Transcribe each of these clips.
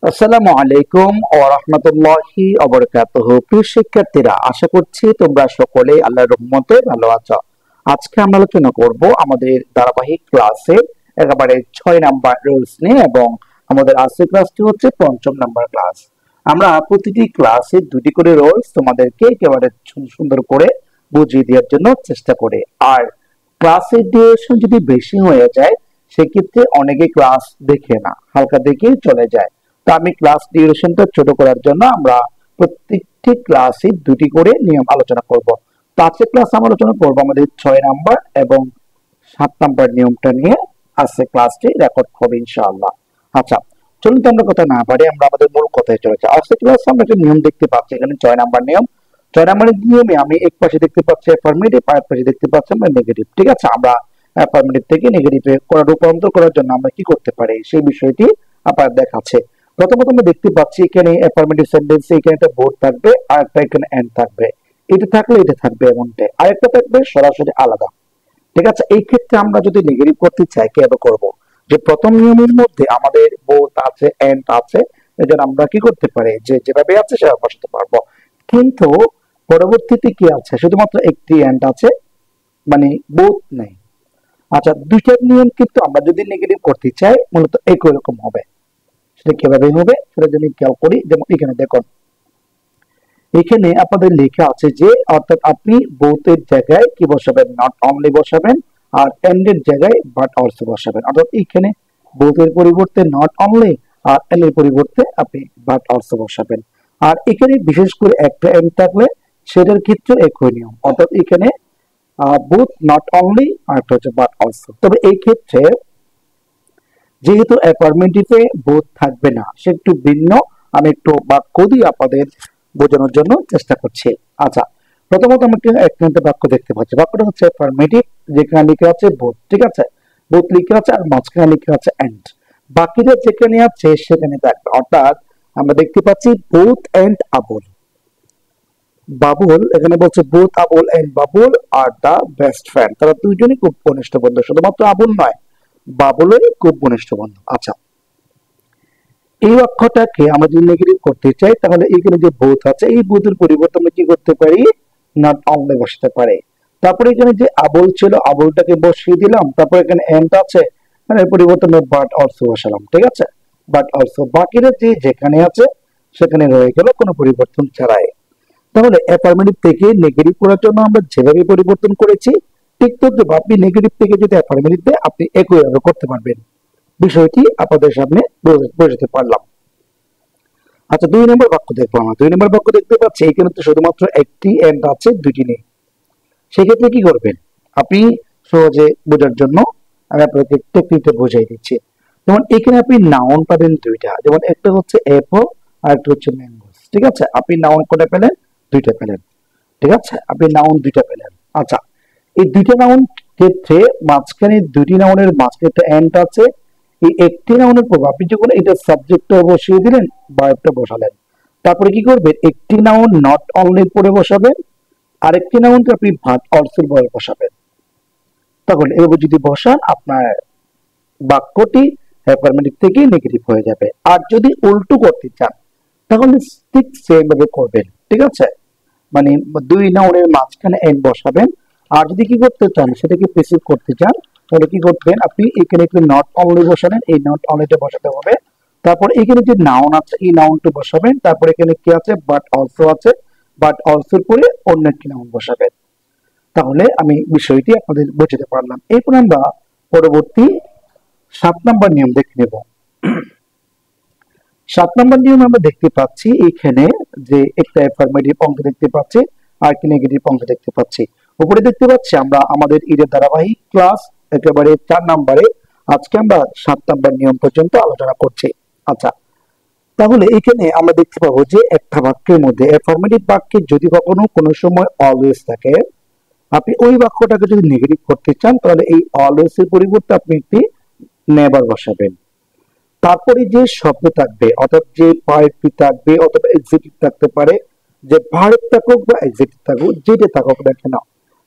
আসসালামু আলাইকুম ওয়া রাহমাতুল্লাহি ওয়া বারাকাতুহু। প্রিয় শিক্ষার্থীরা, আশা করছি তোমরা সকলে আল্লাহর রহমতে ভালো আছো। আজকে আমরা আলোচনা করব আমাদের ধারাবাহিক ক্লাসে একেবারে 6 নাম্বার রুলস নিয়ে, এবং আমাদের আজকের ক্লাসটি হচ্ছে 5ম নাম্বার ক্লাস। আমরা প্রতিটি ক্লাসে দুটি করে রুলস তোমাদেরকে একেবারে সুন্দর করে বুঝিয়ে দেওয়ার জন্য চেষ্টা করি। আর ক্লাসের ডিউরেশন যদি বেশি হয়ে যায় সেক্ষেত্রে অনেকে ক্লাস দেখে না, হালকা দেখে চলে যায়। তো আমি ক্লাস ডিউরেশনটা ছোট করার জন্য আমরা প্রত্যেকটি ক্লাসে দুটি করে নিয়ম আলোচনা করব। তো আজকের ক্লাস আমরা আলোচনা করব আমাদের 6 নাম্বার এবং 7 নাম্বার নিয়মটা নিয়ে। আজকে ক্লাসটি রেকর্ড হবে ইনশাআল্লাহ। আচ্ছা, চলুন তো আমরা কথা না পারি, আমরা আমাদের মূল কথায় চলে যাই। আজকে ক্লাসে আমরা একটা নিয়ম দেখতে পাচ্ছি, এখানে 6 নাম্বার নিয়ম। 6 নাম্বারের নিয়মে আমি এক পাশে দেখতে পাচ্ছি অ্যাফার্মেটিভ, আর এক পাশে দেখতে পাচ্ছি আমরা নেগেটিভ। ঠিক আছে, আমরা অ্যাফার্মেটিভ থেকে নেগেটিভে রূপান্তর করার জন্য আমরা কি করতে পারি সেই বিষয়টি আপনার দেখাচ্ছে। প্রথমত আমরা দেখতে পাচ্ছি এখানে অ্যাফার্মেটিভ সেন্টেন্সে এখানে একটা বোর্ড থাকবে আর একটা এখানে এন্ড থাকবে। এটা থাকলে এটা থাকবে এমনটাই, আরেকটা থাকবে সরাসরি আলাদা। ঠিক আছে, এই ক্ষেত্রে আমরা যদি নেগেটিভ করতে চাই কিভাবে করব? যে প্রথম নিয়মের মধ্যে আমাদের বোর্ড আছে, এন্ড আছে, এজন্য আমরা কি করতে পারি যে যেভাবে আছে সেভাবে বসাতে পারবো। কিন্তু পরবর্তীতে কি আছে, শুধুমাত্র একটি এন্ড আছে, মানে বোথ নেই। আচ্ছা, দুইটার নিয়ম কিন্তু আমরা যদি নেগেটিভ করতে চাই মূলত একই রকম হবে। সেটা কিভাবে হবে সেটা যদি খেয়াল করি, যেমন এখানে দেখুন, এখানে আপনাদের লেখা আছে যে অর্থাৎ আপনি বোথের জায়গায় কি বসাবেন, নট অনলি বসাবেন, আর এন্ড এর জায়গায় বাট অলসো বসাবেন। অর্থাৎ এখানে বোথের পরিবর্তে নট অনলি আর এন্ড এর পরিবর্তে আপনি বাট অলসো বসাবেন। আর এখানে বিশেষ করে একটা এন্ড থাকলে সেটার ক্ষেত্রে একই নিয়ম, অর্থাৎ এখানে বোথ নট অনলি আর একটা হচ্ছে বাট অলসো। তবে এই ক্ষেত্রে যেহেতু অ্যাফার্মেটিভে বোথ থাকবে না, সে একটু ভিন্ন। আমি একটু বাক্য দিয়ে আপনাদের বোঝানোর জন্য চেষ্টা করছি। আচ্ছা, প্রথমত আমরা একটা বাক্য দেখতে পাচ্ছি, বাক্যটা হচ্ছে অ্যাফার্মেটিভ, যেখানে লেখা আছে বোথ। ঠিক আছে, বোথ লেখা আছে আর মাঝখানে লেখা আছে এন্ড। বাকিটা যেখানে আছে সেখানে থাকবে। অর্থাৎ আমরা দেখতে পাচ্ছি বোথ এন্ড আবুল। বাবুল এখানে বলছে both Abul and Babul are the best friend, তারা দুইজনই খুব ঘনিষ্ঠ বন্ধু। শুধুমাত্র আবুল নয়, বাবুলের খুব ঘনিষ্ঠ বন্ধু। আচ্ছা, এই অক্ষরটাকে আমরা যদি নেগেটিভ করতে চাই তাহলে এখানে যে বোথ আছে এই বোথের পরিবর্তে আমরা কি করতে পারি, নট অনলি বসাতে পারি। তারপরে এখানে যে আবুল ছিল আবুলটাকে বসিয়ে দিলাম, তারপর এখানে এন্ড আছে, মানে এর পরিবর্তে আমরা বাট অলসো বসালাম। ঠিক আছে, বাট অলসো, বাকিরা যে যেখানে আছে সেখানে রয়ে গেল কোনো পরিবর্তন ছাড়াই। তাহলে অ্যাফার্মেটিভ থেকে নেগেটিভ করার জন্য আমরা যেভাবে পরিবর্তন করেছি ঠিক তদ্রুপ আপনি নেগেটিভ থেকে যদি অ্যাফার্মেটিভ দেয় আপনি একইভাবে করতে পারবেন। বিষয়টি আপনাদের সামনে বোঝাতে পারলাম। আচ্ছা, 2 নম্বর বাক্য দেখবো। আমরা 2 নম্বর বাক্য দেখতে পাচ্ছি এখানে তো শুধুমাত্র একটি এন্ড আছে, দুটি নেই। সেক্ষেত্রে কি করবেন আপনি সহজে বোঝার জন্য আমি আপনাকে টেকনিকটা বোঝাই দিচ্ছি। যেমন এখানে আপনি নাউন পাবেন দুইটা, যেমন একটা হচ্ছে অ্যাপল আর একটা হচ্ছে ম্যাঙ্গোস। ঠিক আছে, আপনি নাউন কোটা পেলেন, দুইটা পেলেন। ঠিক আছে, আপনি নাউন দুইটা পেলেন। আচ্ছা, এই দুইটা নাউন ক্ষেত্রে মাঝখানে দুইটি নাউনের মাঝখানে একটা এন্ড আছে। এই একটি নাউনের পর আপনি যখন এটা সাবজেক্টটা বসিয়ে দিলেন, ভার্বটা বসালেন, তারপরে কি করবেন, একটি নাউন নট অনলি পরে বসাবেন, আরেকটি নাউনকে আপনি ভার্ব অলসোর পরে বসাবেন। তাহলে এভাবে যদি বসান আপনার বাক্যটি অ্যাফার্মেটিভ থেকে নেগেটিভ হয়ে যাবে। আর যদি উল্টো করতে চান তাহলে ঠিক সেম ভাবে করবেন। ঠিক আছে, মানে দুই নাউনের মাঝখানে এন্ড বসাবেন। আর যদি কি করতে চান সেটাকে প্রিসিভ করতে চান তাহলে কি করবেন, আপনি এখানে একটু নট অনলি বসালেন, এই নট অনলিটা বসাতে হবে। তারপর এখানে যে নাউন আছে এই নাউনটা বসাবেন। তারপর এখানে কি আছে, বাট অলসো আছে, বাট অলসোর পরে অন্য একটি নাউন বসাবেন। তাহলে আমি বিষয়টি আপনাদের বোঝাতে পারলাম। এরপর আমরা পরবর্তী 7 নম্বর নিয়ম দেখে নেব। 7 নম্বর নিয়ম আমরা দেখতে পাচ্ছি এখানে যে একটা অ্যাফার্মেটিভ অংশ দেখতে পাচ্ছি আর কি নেগেটিভ অংশ দেখতে পাচ্ছি। উপরে দেখতে পাচ্ছি আমরা আমাদের ঈদের ধারাবাহিক ক্লাস একেবারে 4 নম্বরে, আজকে আমরা 7 নম্বর নিয়ম পর্যন্ত আলোচনা করছি। আচ্ছা, তাহলে এখানে আমরা দেখতে পাবো যে একটা বাক্যের মধ্যে অ্যাফার্মেটিভ বাক্যে যদি কখনো কোনো সময় অলওয়েজ থাকে, আপনি ওই বাক্যটাকে যদি নেগেটিভ করতে চান তাহলে এই অলওয়েজ এর পরিবর্তে আপনি একটি নেভার বসাবেন। তারপরে যে শব্দ থাকবে, অর্থাৎ যে ভার্বটি থাকবে অথবা এক্সিটিভ থাকতে পারে, যে ভার্ব থাকুক বা এক্সিটিভ থাকুক যেটা থাকুক না কেন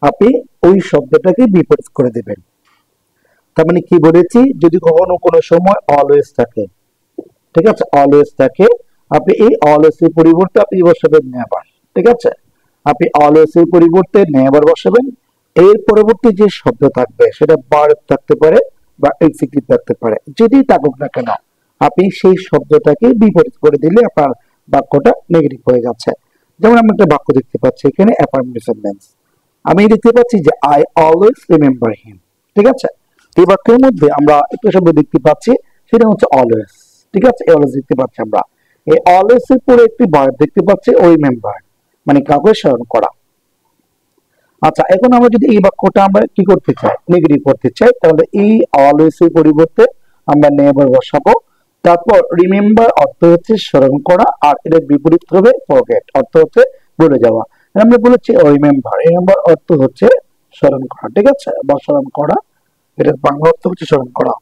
আপনি ওই শব্দটাকে বিপরীত করে দেবেন। তার মানে কি বলেছি, যদি কখনো কোনো সময় অলওয়েজ থাকে ঠিক আছে, অলওয়েজ থাকে, আপনি এই অলওয়েজ এর পরিবর্তে আপনি বসাবেন নেভার। ঠিক আছে, আপনি অলওয়েজ এর পরিবর্তে নেভার বসাবেন। এর পরবর্তী যে শব্দ থাকবে সেটা ভার্ব থাকতে পারে বা এক্সিকিউটিভ থাকতে পারে, যেটি থাকুক না কেন আপনি সেই শব্দটাকে বিপরীত করে দিলে আপনার বাক্যটা নেগেটিভ হয়ে যাচ্ছে। যেমন আমি একটা বাক্য দেখতে পাচ্ছি এখানে, অ্যাফার্মেটিভ সেন্টেন্স। আমি দেখতে পাচ্ছি যে আই অলওয়েজ রিমেম্বার হিম। ঠিক আছে, এই বাক্যের মধ্যে আমরা একটা শব্দ দেখতে পাচ্ছি, সেটা হচ্ছে অলওয়েজ। ঠিক আছে, অলওয়েজ দেখতে পাচ্ছি আমরা। এই অলওয়েজ এর পরে একটি ভার্ব দেখতে পাচ্ছি, ও রিমেম্বার, মানে কাউকে স্মরণ করা। আচ্ছা, এখন আমরা যদি এই বাক্যটা আমরা কি করতে চাই, নেগেটিভ করতে চাই, তাহলে এই অলওয়েজ এর পরিবর্তে আমরা নেভার বসাবো। তারপর রিমেম্বার অর্থ হচ্ছে স্মরণ করা, আর এর বিপরীত হবে ফরগেট, অর্থ হচ্ছে ভুলে যাওয়া। আমরা বলেছি রিমেম্বার, রিমেম্বার অর্থ হচ্ছে স্মরণ করা। ঠিক আছে, বা স্মরণ করা, এটার বাংলা অর্থ হচ্ছে স্মরণ করা।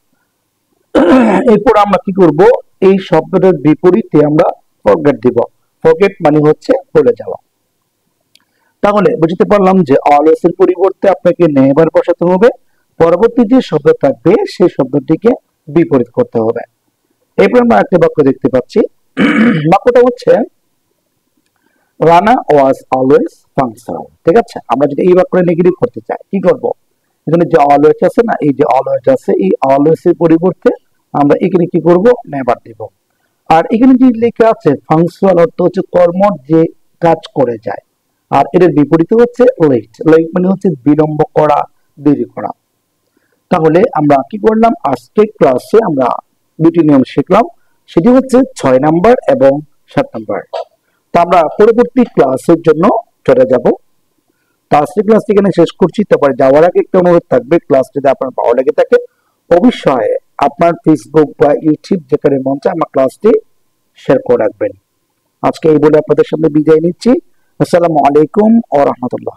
এরপর আমরা কি করব, এই শব্দটার বিপরীতে আমরা ফরগেট দিব। ফরগেট মানে হচ্ছে ভুলে যাওয়া। তাহলে বুঝতে পারলাম যে অলওয়েজ এর পরিবর্তে আপনাকে নেভার বসাতে হবে, পরবর্তী যে শব্দ থাকবে সেই শব্দটিকে বিপরীত করতে হবে। এরপর আমরা একটা বাক্য দেখতে পাচ্ছি, বাক্যটা হচ্ছে রানা ওয়াজ অলওয়েজ ফাংশনাল। ঠিক আছে, আমরা যদি এই বাক্যটা নেগেটিভ করতে চাই কি করব, এখানে যে অলওয়েজ আছে না, এই যে অলওয়েজ আছে, এই অলওয়েজ এর পরিবর্তে আমরা এখানে কি করব, নেভার দিব। আর এখানে যে লেখা আছে ফাংশনাল অর্থ হচ্ছে কর্ম যে কাজ করে যায়, আর এর বিপরীতে হচ্ছে লেট। লেট মানে হচ্ছে বিলম্ব করা, দেরি করা। তাহলে আমরা কি করলাম, আজকে ক্লাসে আমরা দুটি নিয়ম শিখলাম, সেটি হচ্ছে 6 নাম্বার এবং 7 নাম্বার। তো আমরা পরবর্তী ক্লাসের জন্য চলে যাব। তো আজকে ক্লাস এখানে শেষ করছি। তারপরে যাওয়ার আগে একটা অনুরোধ থাকবে, ক্লাস যদি আপনার ভালো লেগে থাকে অবশ্যই আপনার ফেসবুক বা ইউটিউব যেখানে মন চায় আমার ক্লাসটি শেয়ার করে রাখবেন। আজকে এই বলে আপনাদের সামনে বিদায় নিচ্ছি। আসসালামু আলাইকুম ওয়া রাহমাতুল্লাহ।